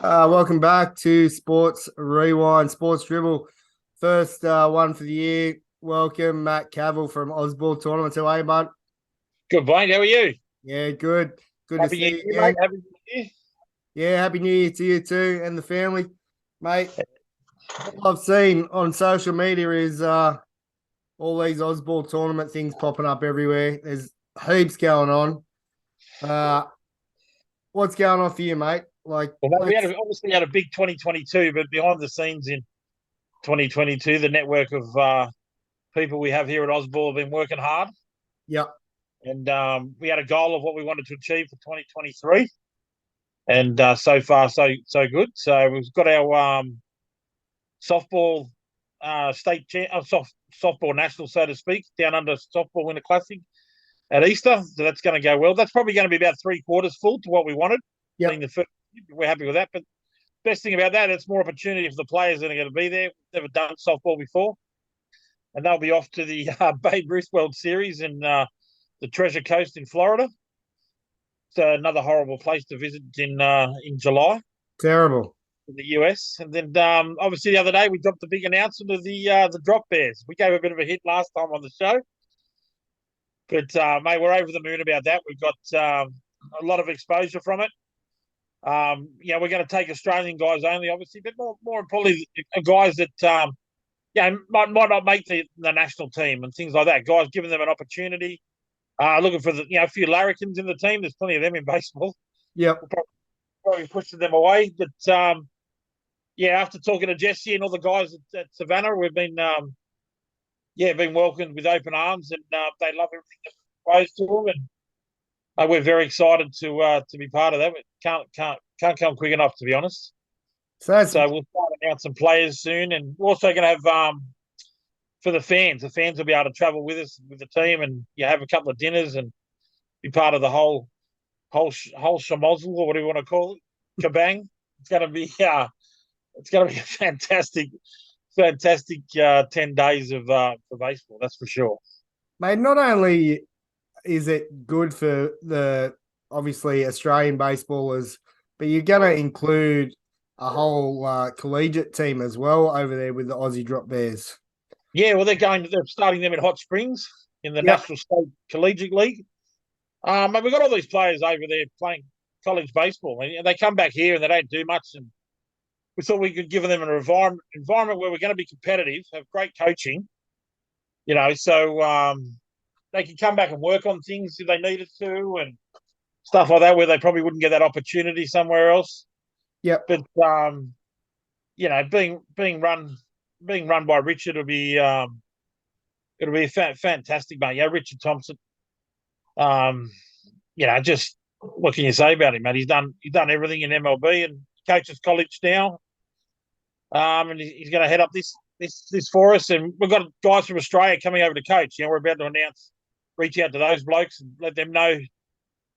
Welcome back to Sports Rewind, Sports Dribble. First one for the year. Welcome, Matt Cavill from Osborne Tournament. How are you, bud? Good, mate. How are you? Yeah, good. Good Happy to New see you Year, mate. again. Happy New Year. Yeah, Happy New Year to you too and the family. Mate, all I've seen on social media is all these Osborne Tournament things popping up everywhere. There's heaps going on. What's going on for you, mate? Well, mate, we obviously had a big 2022, but behind the scenes in 2022, the network of people we have here at Osborne have been working hard. Yeah. And we had a goal of what we wanted to achieve for 2023. And so far, so good. So we've got our softball softball national, so to speak, down under softball winter classic at Easter. So that's going to go well. That's probably going to be about 3/4 full to what we wanted. Yeah. Being the first, we're happy with that. But best thing about that, it's more opportunity for the players that are going to be there. Never done softball before, and they'll be off to the Babe Ruth World Series in the Treasure Coast in Florida. It's another horrible place to visit in July. Terrible. In the US. And then obviously the other day we dropped the big announcement of the drop bears. We gave a bit of a hit last time on the show, but mate, we're over the moon about that. We've got a lot of exposure from it. We're going to take Australian guys only, obviously, but more importantly, guys that might not make the national team and things like that. Guys giving them an opportunity. Looking for a few larrikins in the team. There's plenty of them in baseball. Yep. We're probably pushing them away, but after talking to Jesse and all the guys at Savannah, we've been welcomed with open arms, and they love everything that we propose to them, and we're very excited to be part of that. It can't come quick enough, to be honest. So we'll start announcing players soon, and we're also going to have for the fans. The fans will be able to travel with us with the team, and have a couple of dinners and be part of the whole schmozzle, or what do you want to call it, kabang. It's going to be a fantastic 10 days of for baseball, that's for sure. Mate, not only is it good for the obviously Australian baseballers, but you're going to include a whole collegiate team as well over there with the Aussie Drop Bears. Yeah, well, they're starting them in Hot Springs in the National State Collegiate League. We've got all these players over there playing college baseball, and they come back here and they don't do much, and we thought we could give them an environment where we're going to be competitive, have great coaching, so they can come back and work on things if they needed to and stuff like that, where they probably wouldn't get that opportunity somewhere else. Yeah. But being run by Richard, it'll be fantastic, mate. Yeah, Richard Thompson. Just what can you say about him, mate? He's done everything in MLB and coaches college now. And he's going to head up this for us. And we've got guys from Australia coming over to coach. We're about to reach out to those blokes and let them know,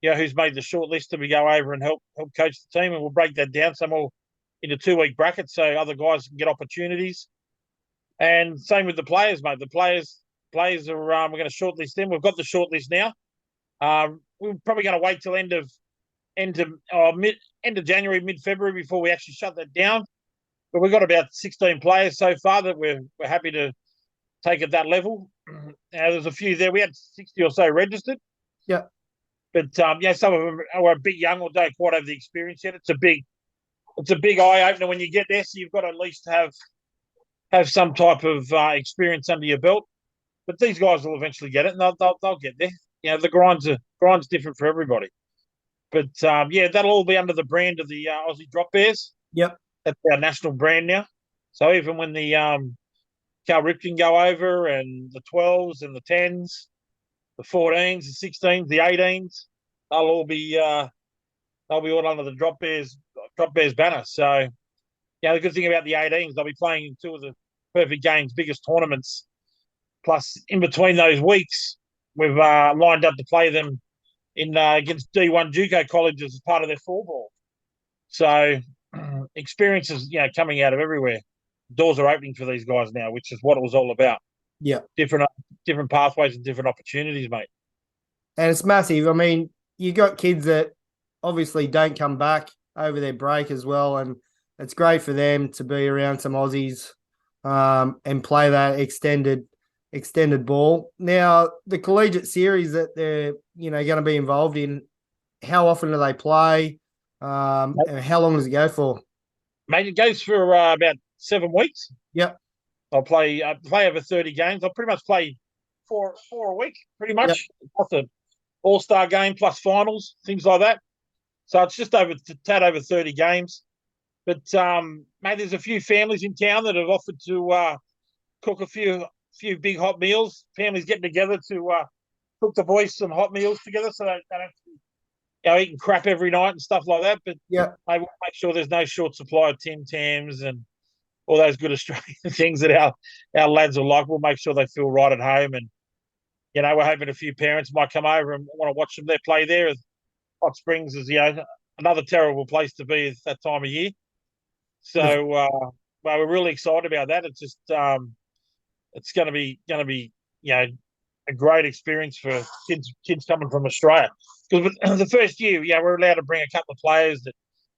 who's made the short list to go over and help coach the team. And we'll break that down some more into 2-week brackets so other guys can get opportunities. And same with the players, mate. The players are we're going to shortlist them. We've got the shortlist now. We're probably going to wait till end of January, mid-February before we actually shut that down. But we've got about 16 players so far that we're happy to take at that level. There's a few there. We had 60 or so registered. Yeah. But some of them are a bit young or don't quite have the experience yet. It's a big eye opener when you get there. So you've got to at least have some type of experience under your belt. But these guys will eventually get it, and they'll get there. The grind's different for everybody. But that'll all be under the brand of the Aussie Drop Bears. Yep. That's our national brand now. So even when the Cal Ripken go over, and the 12s and the 10s, the 14s, the 16s, the 18s, they'll all be all under the Drop Bears banner. So the good thing about the 18s, they'll be playing in two of the Perfect Game's biggest tournaments. Plus, in between those weeks, we've lined up to play them in against D1 JUCO colleges as part of their fall ball. So experiences, coming out of everywhere. Doors are opening for these guys now, which is what it was all about. Yeah. Different pathways and different opportunities, mate. And it's massive. I mean, you got kids that obviously don't come back over their break as well, and it's great for them to be around some Aussies and play that extended ball. Now, the Collegiate Series that they're going to be involved in, how often do they play? And how long does it go for? Mate, it goes for about 7 weeks. Yep. I'll play over 30 games. I'll pretty much play four a week, pretty much. Yep. Plus the All-Star game, plus finals, things like that. So it's just over 30 games. But mate, there's a few families in town that have offered to cook a few big hot meals. Families getting together to cook the boys some hot meals together, so they don't have to eating crap every night and stuff like that. But yeah, I will make sure there's no short supply of Tim Tams and all those good Australian things that our lads will like. We'll make sure they feel right at home. And, we're hoping a few parents might come over and want to watch them play there. Hot Springs is, another terrible place to be at that time of year. So, well, we're really excited about that. It's just, it's going to be, a great experience for kids coming from Australia. Because the first year, we're allowed to bring a couple of players that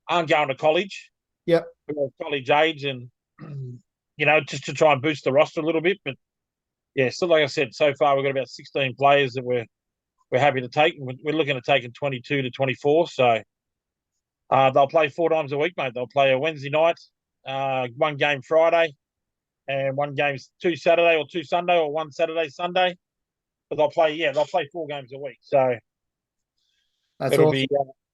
aren't going to college. Yep. College age and, just to try and boost the roster a little bit. But, so like I said, so far we've got about 16 players that we're happy to take. And we're looking at taking 22 to 24. So they'll play 4 times a week, mate. They'll play a Wednesday night, one game Friday, and one game 2 Saturday or 2 Sunday or 1 Saturday, Sunday. But they'll play 4 games a week. So it'll be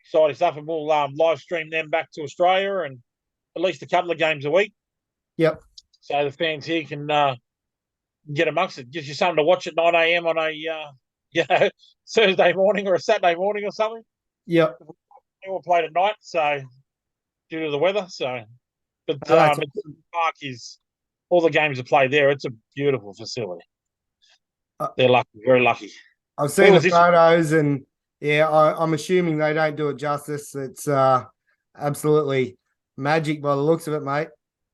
exciting stuff. And we'll live stream them back to Australia and at least a couple of games a week. Yep. So the fans here can get amongst it. Gives you something to watch at 9 a.m. on a Thursday morning or a Saturday morning or something. Yep. We'll play at night, so due to the weather. So, but the park is all the games are played there. It's a beautiful facility. They're lucky, very lucky. I've seen the photos, and I'm assuming they don't do it justice. It's absolutely magic by the looks of it, mate.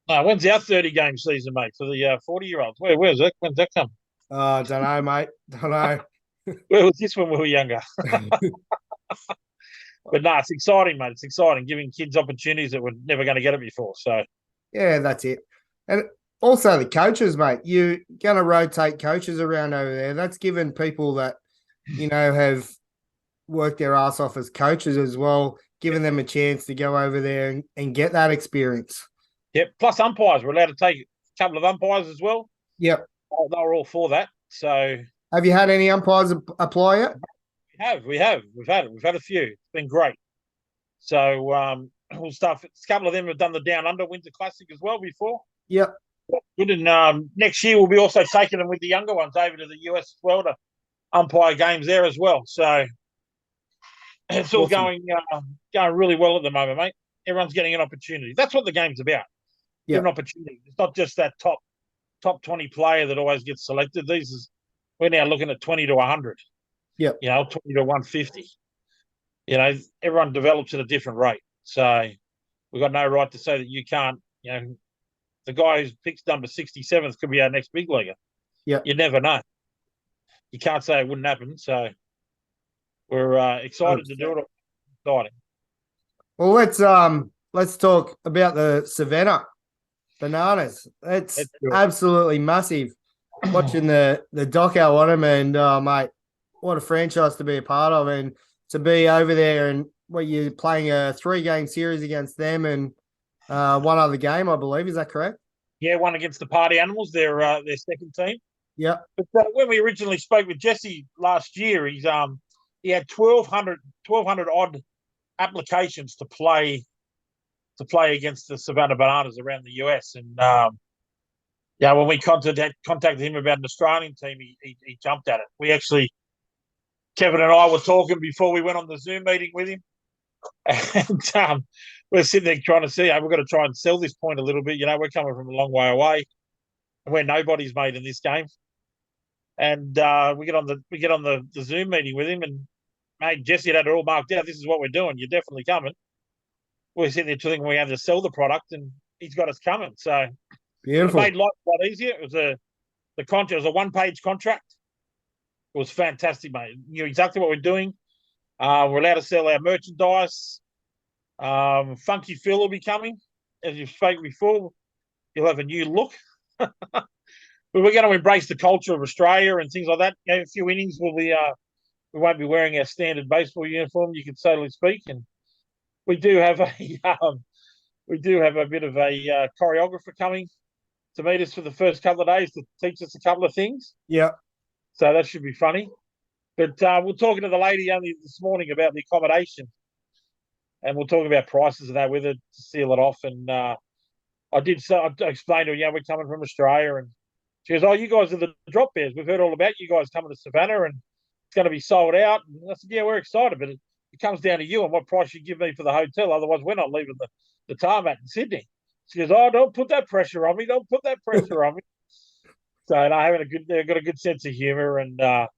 When's our 30-game season, mate, for the 40-year-olds? Where's that? When's that come? I don't know, mate. Don't know. Where was this when we were younger? But no, it's exciting, mate. It's exciting, giving kids opportunities that were never going to get it before. So, yeah, that's it. And also the coaches, mate. You're going to rotate coaches around over there. That's given people that, have worked their ass off as coaches as well, giving them a chance to go over there and get that experience. Yep. Plus umpires. We're allowed to take a couple of umpires as well. Yep. They were all for that. So, have you had any umpires apply yet? We have. We've had a few. It's been great. So we'll start. A couple of them have done the Down Under Winter Classic as well before. Yep. Good. And next year we'll be also taking them with the younger ones over to the US as well to umpire games there as well. So it's all going really well at the moment, mate. Everyone's getting an opportunity. That's what the game's about. Yep. Give an opportunity. It's not just that top 20 player that always gets selected. We're now looking at 20 to 100. Yep. 20 to 150. Everyone develops at a different rate. So we've got no right to say that you can't, the guy who's picked number 67th could be our next big leaguer. Yeah. You never know. You can't say it wouldn't happen. So we're excited to do it. Exciting. Well, let's talk about the Savannah Bananas. It's absolutely massive. Watching the doco on them, and mate, what a franchise to be a part of, and to be over there and you're playing a 3-game series against them and one other game, I believe. Is that correct? Yeah, one against the Party Animals, their second team. Yeah. But when we originally spoke with Jesse last year, he had 1,200 odd applications to play against the Savannah Bananas around the US, and when we contacted him about an Australian team, he jumped at it. We actually, Kevin and I were talking before we went on the Zoom meeting with him, and we're sitting there trying to see, we've got to try and sell this point a little bit. We're coming from a long way away, and we're nobody's made in this game. And we get on the Zoom meeting with him, and mate, Jesse had it all marked out. This is what we're doing. You're definitely coming. We're sitting there thinking we have to sell the product, and he's got us coming. So beautiful. It made life a lot easier. It was a 1-page contract. It was fantastic, mate. Knew exactly what we're doing. We're allowed to sell our merchandise. Funky Phil will be coming, as you've spoken before. You'll have a new look. But we're going to embrace the culture of Australia and things like that. A few innings will be. We won't be wearing our standard baseball uniform. You can totally speak, and we do have a bit of a choreographer coming to meet us for the first couple of days to teach us a couple of things. Yeah. So that should be funny. But we're talking to the lady only this morning about the accommodation, and we'll talk about prices of that with her to seal it off. And I explained to her, we're coming from Australia, and she goes, "Oh, you guys are the Drop Bears. We've heard all about you guys coming to Savannah, and it's going to be sold out." And I said, "Yeah, we're excited, but it comes down to you and what price you give me for the hotel. Otherwise, we're not leaving the tarmac in Sydney." She goes, "Oh, don't put that pressure on me. Don't put that pressure on me." So, they've got a good sense of humour, and all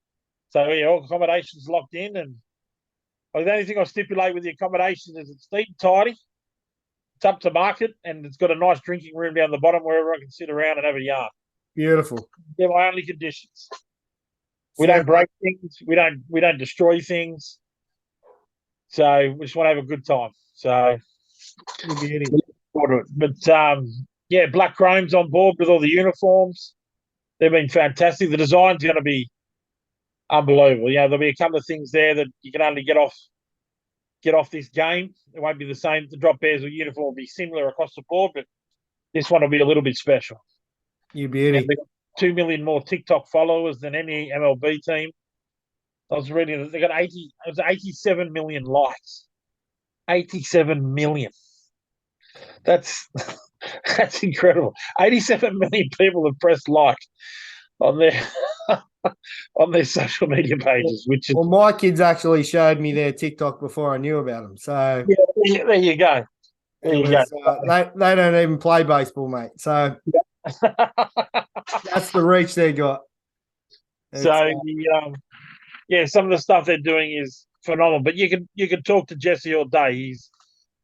accommodations locked in. And the only thing I stipulate with the accommodation is it's neat and tidy. It's up to market, and it's got a nice drinking room down the bottom where everyone can sit around and have a yarn. Beautiful. They're my only conditions. We don't break things. We don't destroy things. So we just want to have a good time. So but Black Chrome's on board with all the uniforms. They've been fantastic. The design's going to be unbelievable. There'll be a couple of things there that you can only get off this game. It won't be the same. The Drop Bears uniform will be similar across the board, but this one will be a little bit special. You beauty. They've got 2 million more TikTok followers than any MLB team. I was reading that they got 87 million likes. 87 million. That's incredible. 87 million people have pressed like on their on their social media pages. Well, my kids actually showed me their TikTok before I knew about them. So there you go. There you go. They don't even play baseball, mate. So that's the reach they got. Some of the stuff they're doing is phenomenal. But you can talk to Jesse all day.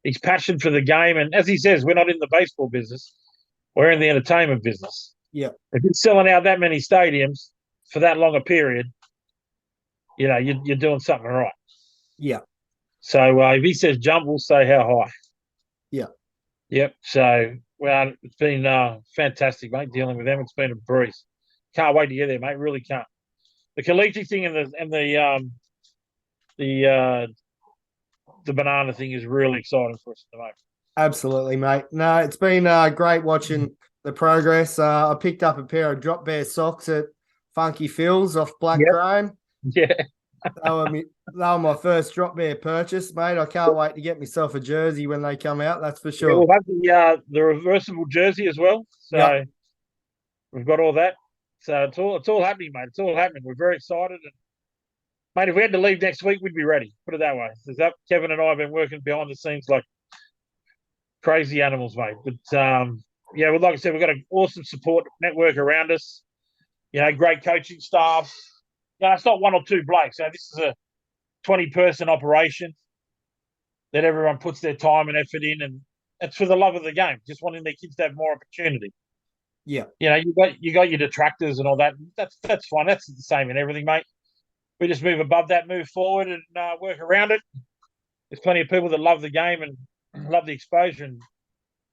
He's passionate for the game, and as he says, we're not in the baseball business. We're in the entertainment business. Yeah. If you're selling out that many stadiums for that long a period, you're doing something right. Yeah. So if he says jump, we'll say how high. Yeah. Yep. So it's been fantastic, mate. Dealing with them, it's been a breeze. Can't wait to get there, mate. Really can't. The collegiate thing and the banana thing is really exciting for us at the moment. Absolutely, mate. No, it's been great watching the progress. I picked up a pair of Drop Bear socks at Funky Phil's off Black Chrome. Yeah. They were my first Drop Bear purchase, mate. I can't wait to get myself a jersey when they come out, that's for sure. Yeah, we'll have the reversible jersey as well. So we've got all that. So it's all happening, mate. It's all happening. We're very excited. And, mate, if we had to leave next week, we'd be ready. Put it that way. Kevin and I have been working behind the scenes like crazy animals, mate. But, like I said, we've got an awesome support network around us. Great coaching staff. It's not one or two blokes. This is a 20-person operation that everyone puts their time and effort in, and it's for the love of the game, just wanting their kids to have more opportunity. Yeah. You got your detractors and all that. That's fine. That's the same in everything, mate. We just move above that, move forward, and work around it. There's plenty of people that love the game and love the exposure, and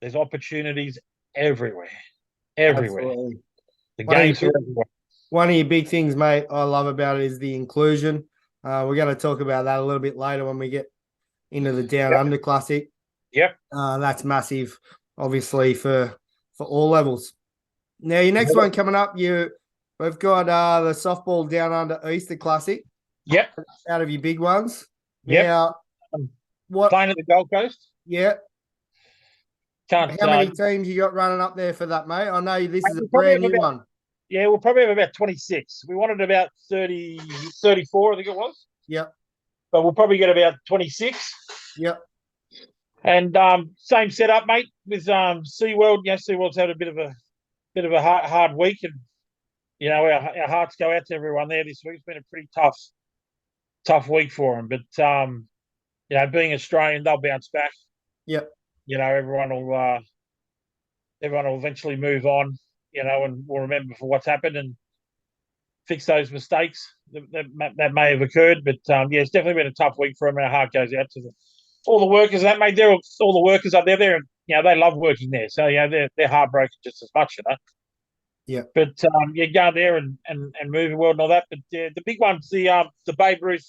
there's opportunities everywhere. Absolutely. The games are everywhere. One of your big things, mate, I love about it is the inclusion. We're going to talk about that a little bit later when we get into the Down Under Classic. Yep. That's massive, obviously, for all levels. Now, your next one coming up, we've got the Softball Down Under Easter Classic. Yep. Out of your big ones. Yep. Now, playing at the Gold Coast? Yeah. How many teams you got running up there for that, mate? I know this is a brand new one. Yeah, we'll probably have about 26. We wanted about 30, 34, I think it was. Yep. But we'll probably get about 26. Yep. And same setup, mate, with SeaWorld. SeaWorld's had a bit of a hard week, and our hearts go out to everyone there this week. It's been a pretty tough week for them. But being Australian, they'll bounce back. Yep. Everyone will eventually move on. And we'll remember for what's happened and fix those mistakes that may have occurred. But it's definitely been a tough week for them. Our heart goes out to all the workers that mate, they're all the workers up there. They're they love working there, so they're heartbroken just as much, Yeah. But go there and movie world and all that. But the big one's the Babe Ruth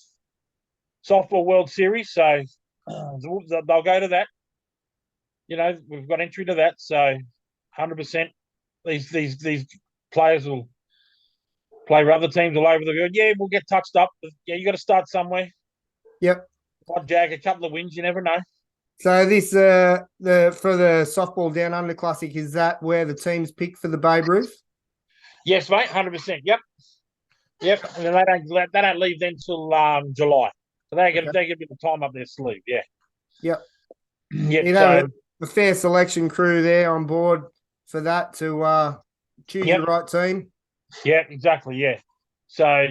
Softball World Series, so they'll go to that. We've got entry to that, so 100%. These players will play for other teams all over the world. Yeah, we'll get touched up. But you got to start somewhere. Yep. Might jag a couple of wins. You never know. So this for the softball down under classic, is that where the teams pick for the Babe Ruth? Yes, mate, 100%. Yep. And then they don't leave then till July. So they get a bit of time up their sleeve. Yeah. Yep. Yep. You know, a fair selection crew there on board for that to choose the right team. Yeah, exactly. Yeah. So,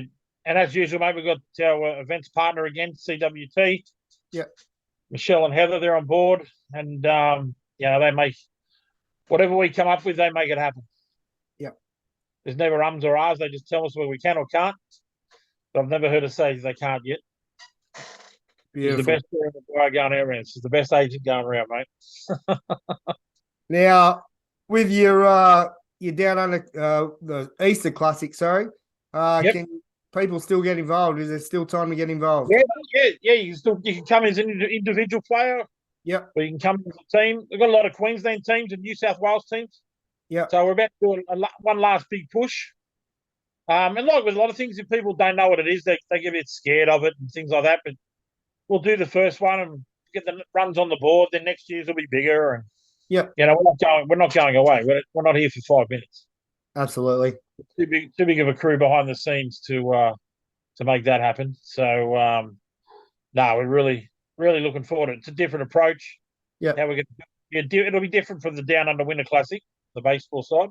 and as usual, mate, we've got our events partner again, CWT. Yep. Michelle and Heather, they're on board, and they make whatever we come up with, they make it happen. Yep. There's never ums or ahs. They just tell us where we can or can't. But I've never heard her say they can't yet. Beautiful. She's the best player going around. She's the best agent going around, mate. Now, with your down under the Easter Classic, can people still get involved? Is there still time to get involved? Yeah. You can come as an individual player. Yep. Or you can come as a team. We've got a lot of Queensland teams and New South Wales teams. Yeah. So we're about to do one last big push. And like with a lot of things, if people don't know what it is, they get a bit scared of it and things like that. But we'll do the first one and get the runs on the board. Then next year's will be bigger. And we're not going away. We're not here for 5 minutes. Absolutely. Too big of a crew behind the scenes to make that happen. So we're really looking forward to it. It's a different approach. Yeah. How we're going to it'll be different from the Down Under Winter Classic, the baseball side.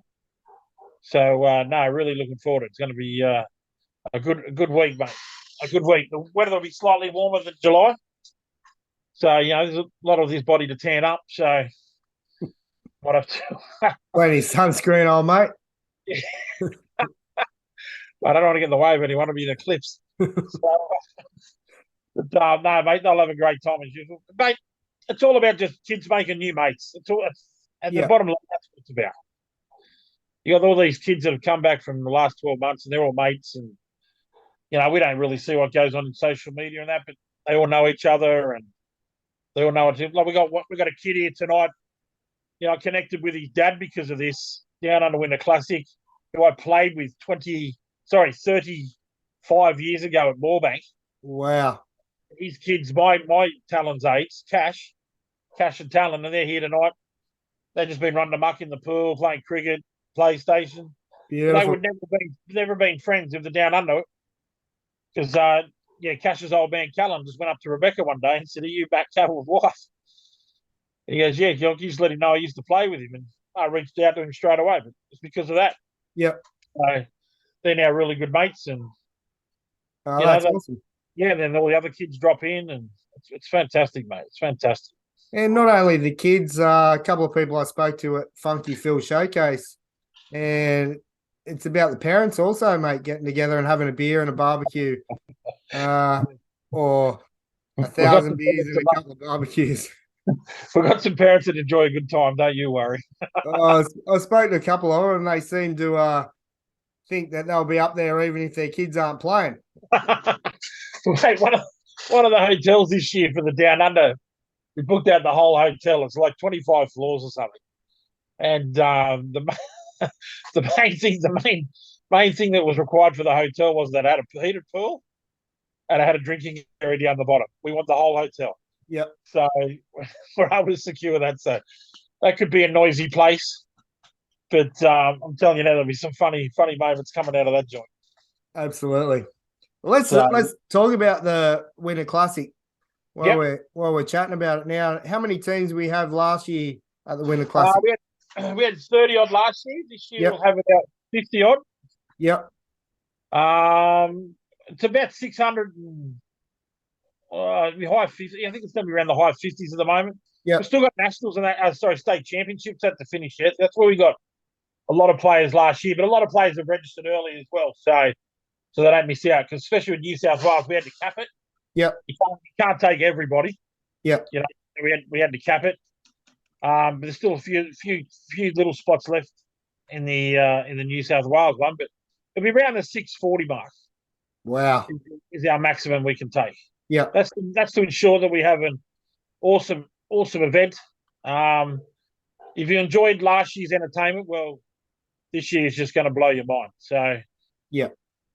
So really looking forward to it. It's going to be a good week, mate. A good week. The weather will be slightly warmer than July. So, there's a lot of this body to tan up. So what have to plenty of sunscreen on, mate. I don't want to get in the way of anyone. I'll be in eclipse. But no, mate, they'll have a great time as usual. Mate, it's all about just kids making new mates. It's at the bottom line, that's what it's about. You got all these kids that have come back from the last 12 months and they're all mates, and we don't really see what goes on in social media and that, but they all know each other and they all know what to. Like we got a kid here tonight. I connected with his dad because of this Down Under Winter Classic, who I played with 35 years ago at Moorebank. Wow. His kids, my Talon's age, Cash and Talon, and they're here tonight. They've just been running amok in the pool, playing cricket, PlayStation. Beautiful. They would never been friends with the Down Under, because Cash's old man Callum just went up to Rebecca one day and said, "Are you back Cavill's wife?" And he goes, "Yeah, you just let him know I used to play with him," and I reached out to him straight away, but it's because of that. Yep. So they're now really good mates, and that's awesome. Yeah, then all the other kids drop in, and it's fantastic, mate. It's fantastic. And not only the kids, a couple of people I spoke to at Funky Phil Showcase, and it's about the parents also, mate, getting together and having a beer and a barbecue, or 1,000 beers and a couple of barbecues. We've got some parents that enjoy a good time, don't you worry. I spoke to a couple of them, and they seem to think that they'll be up there even if their kids aren't playing. Mate, one of the hotels this year for the Down Under, we booked out the whole hotel. It's like 25 floors or something. And the main thing that was required for the hotel was that it had a heated pool and it had a drinking area down the bottom. We want the whole hotel. Yep. So we're able to secure that. So that could be a noisy place. But I'm telling you now, there'll be some funny moments coming out of that joint. Absolutely. Let's talk about the Winter Classic while we're chatting about it now. How many teams we have last year at the Winter Classic? We had 30 odd last year. This year we'll have about 50 odd. Yep. It's about 600. High 50. I think it's going to be around the high 50s at the moment. Yeah. We've still got nationals and state championships at the finish yet. That's where we got a lot of players last year, but a lot of players have registered early as well. So they don't miss out, because especially with New South Wales, we had to cap it. Yep. You can't take everybody. Yeah. You know, we had to cap it. But there's still a few little spots left in the New South Wales one, but it'll be around the 640 mark. Wow. Is our maximum we can take. Yeah. That's to ensure that we have an awesome event. If you enjoyed last year's entertainment, well, this year is just going to blow your mind. So yeah,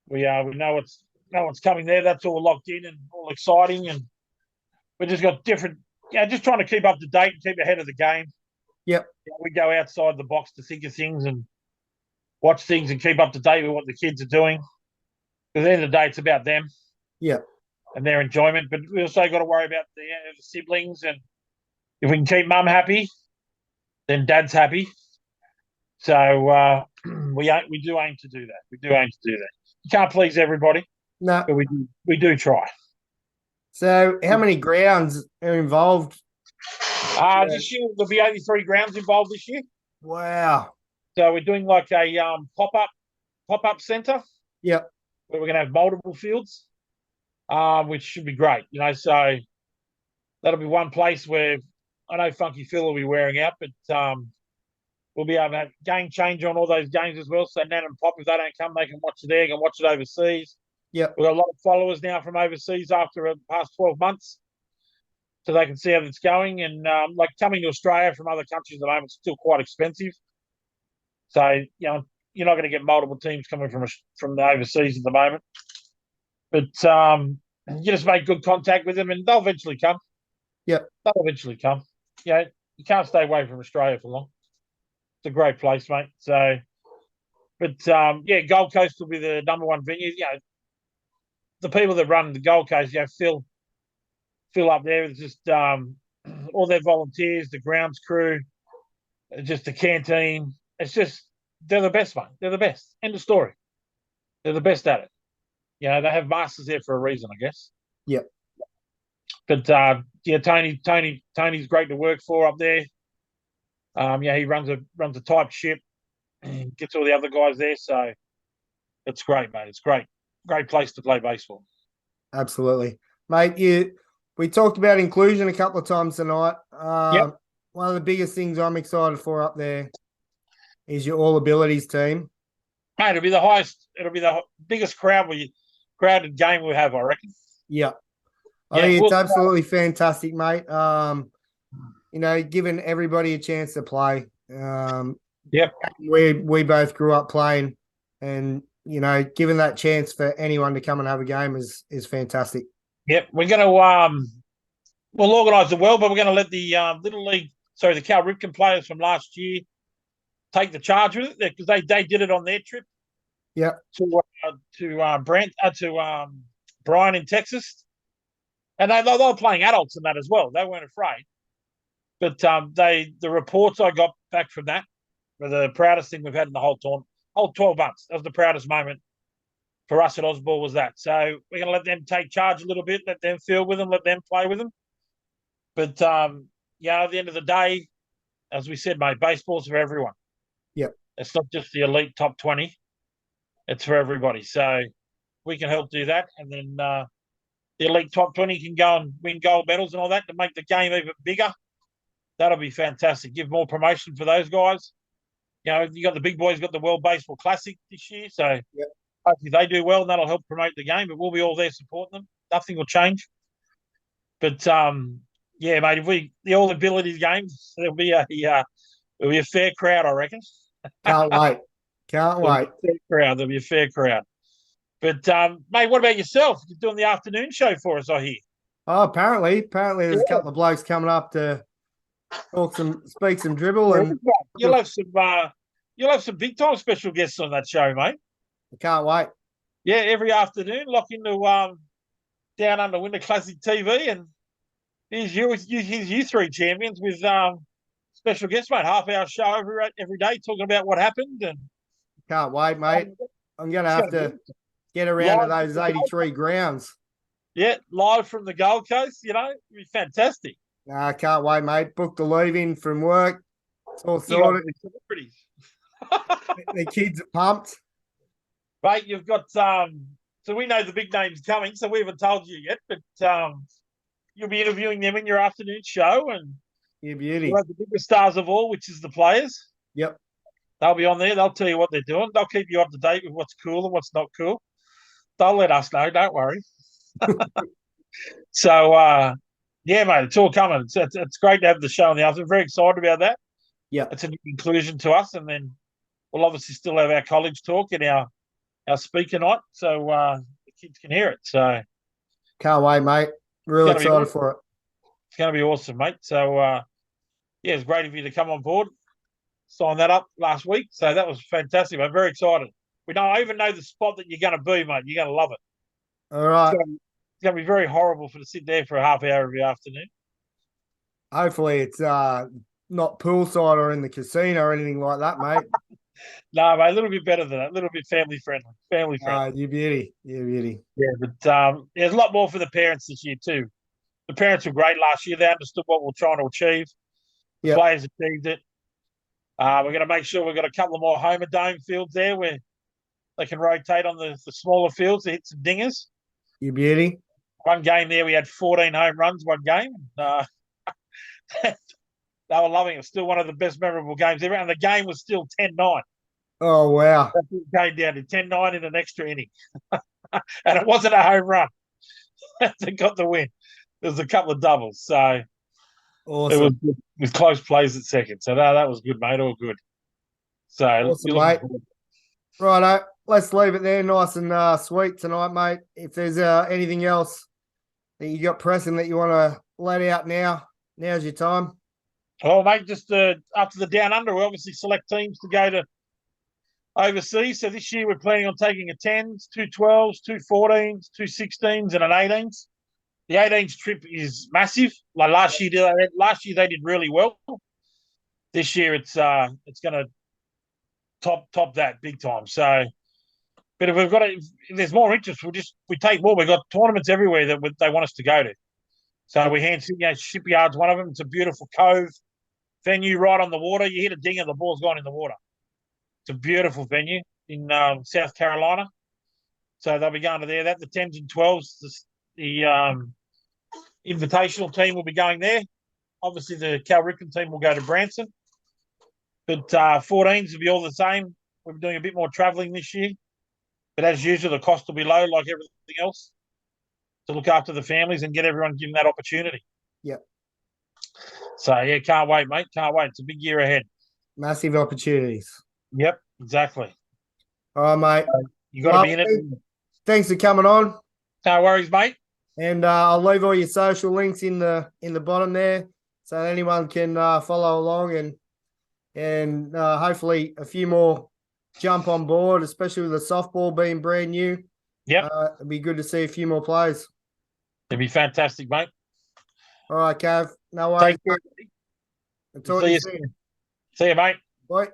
we know what's coming there. That's all locked in and all exciting, and we just got different. Yeah, just trying to keep up to date and keep ahead of the game. Yep. We go outside the box to think of things and watch things and keep up to date with what the kids are doing. Because at the end of the day, it's about them. Yeah. And their enjoyment. But we also got to worry about the siblings. And if we can keep mum happy, then dad's happy. So we do aim to do that. You can't please everybody. No. But we do try. So how many grounds are involved? This year, there'll be 83 grounds involved this year. Wow. So we're doing like a pop-up centre. Yep. Where we're going to have multiple fields, which should be great. So that'll be one place where I know Funky Phil will be wearing out, but we'll be able to have game change on all those games as well. So Nan and Pop, if they don't come, they can watch it there, they can watch it overseas. Yep. We've got a lot of followers now from overseas after the past 12 months. So they can see how it's going. And like coming to Australia from other countries at the moment is still quite expensive. So, you're not going to get multiple teams coming from the overseas at the moment. But you just make good contact with them and they'll eventually come. Yep. They'll eventually come. You can't stay away from Australia for long. It's a great place, mate. So, but Gold Coast will be the number one venue. The people that run the Gold Coast, Phil up there is just all their volunteers, the grounds crew, just the canteen. It's just, they're the best, mate. They're the best. End of story. They're the best at it. They have masters there for a reason, I guess. Yep. But Tony's great to work for up there. He runs a tight ship and gets all the other guys there. So it's great, mate. It's great. Great place to play baseball. Absolutely. Mate, we talked about inclusion a couple of times tonight. Yep. One of the biggest things I'm excited for up there is your All Abilities team. Mate, it'll be the biggest crowded game we have, I reckon. Yeah. I think it's absolutely fantastic, mate. Giving everybody a chance to play. Yep. We both grew up playing, and giving that chance for anyone to come and have a game is fantastic. Yep, we're going to we'll organise it well, but we're going to let the the Cal Ripken players from last year take the charge with it because they did it on their trip. Yeah. To Brian in Texas, and they were playing adults in that as well. They weren't afraid, but the reports I got back from that were the proudest thing we've had in the whole 12 months. That was the proudest moment for us at Osborne was that. So we're going to let them take charge a little bit, let them feel with them, let them play with them. But at the end of the day, as we said, mate, baseball's for everyone. Yep. It's not just the elite top 20. It's for everybody. So we can help do that. And then the elite top 20 can go and win gold medals and all that to make the game even bigger. That'll be fantastic. Give more promotion for those guys. You got the big boys, got the World Baseball Classic this year. So hopefully they do well and that'll help promote the game. But we'll be all there supporting them. Nothing will change. But, mate, if the All Abilities games, there'll be a fair crowd, I reckon. Can't wait. There'll be a fair crowd. But, mate, what about yourself? You're doing the afternoon show for us, I hear. Oh, apparently there's a couple of blokes coming up to speak some dribble, and you'll have some big time special guests on that show, mate. I can't wait. Yeah, every afternoon, lock into Down Under Winter Classic TV, and here's you three champions with special guests, mate. Half-hour show every day talking about what happened. And can't wait, mate. I'm going to have to get around to those 83 grounds. Yeah, live from the Gold Coast, it'll be fantastic. I can't wait, mate. Booked the leave-in from work. It's all sorted. The kids are pumped. Mate, you've got so we know the big name's coming, so we haven't told you yet, but you'll be interviewing them in your afternoon show, and You beauty. you'll have the biggest stars of all, which is the players. Yep. They'll be on there. They'll tell you what they're doing. They'll keep you up to date with what's cool and what's not cool. They'll let us know. Don't worry. So, yeah, mate, it's all coming. It's great to have the show in the afternoon. Very excited about that. Yeah. It's a new inclusion to us. And then we'll obviously still have our college talk and our speaker night, so the kids can hear it. So can't wait, mate. Really excited for it. It's going to be awesome, mate. So, yeah, it's great of you to come on board. Signed that up last week. So that was fantastic. I'm very excited. I even know the spot that you're going to be, mate. You're going to love it. All right. It's going to be very horrible to sit there for a half hour of your afternoon. Hopefully it's not poolside or in the casino or anything like that, mate. No, mate, a little bit better than that. A little bit family friendly. You beauty. Yeah, but there's a lot more for the parents this year too. The parents were great last year. They understood what we're trying to achieve. The players achieved it. We're going to make sure we've got a couple of more Homer Dome fields there where they can rotate on the smaller fields to hit some dingers. You beauty. One game there, we had 14 home runs one game. They were loving it. Still one of the best memorable games ever. And the game was still 10-9. Oh, wow. It came down to 10-9 in an extra inning. And it wasn't a home run. They got the win. There was a couple of doubles. So awesome. It was with close plays at second. So that was good, mate. All good. So awesome, mate. Righto. Let's leave it there. Nice and sweet tonight, mate. If there's anything else that you got pressing that you want to let out now, now's your time. Oh, mate, just after the Down Under, we obviously select teams to go to overseas. So this year we're planning on taking a 10s, 2 12s, 2 14s, 2 16s, and an 18s. The 18s trip is massive. Like last year they did really well. This year it's going to top that big time. So, but if there's more interest, we take more. We've got tournaments everywhere that they want us to go to. So we Shipyard's one of them. It's a beautiful cove venue right on the water. You hit a ding and the ball's gone in the water. It's a beautiful venue in South Carolina. So they'll be going to there. The 10s and 12s, the invitational team will be going there. Obviously, the Cal Ripken team will go to Branson. But 14s will be all the same. We're doing a bit more travelling this year. But as usual, the cost will be low like everything else to look after the families and get everyone given that opportunity. Yep. So, yeah, can't wait, mate. Can't wait. It's a big year ahead. Massive opportunities. Yep, exactly. All right, mate. You got to be in it. Thanks for coming on. No worries, mate. And I'll leave all your social links in the bottom there, so anyone can follow along and hopefully a few more jump on board, especially with the softball being brand new. Yep. It'd be good to see a few more players. It'd be fantastic, mate. All right, Cav. No worries. Take care. Talk to you soon. See you, mate. Bye.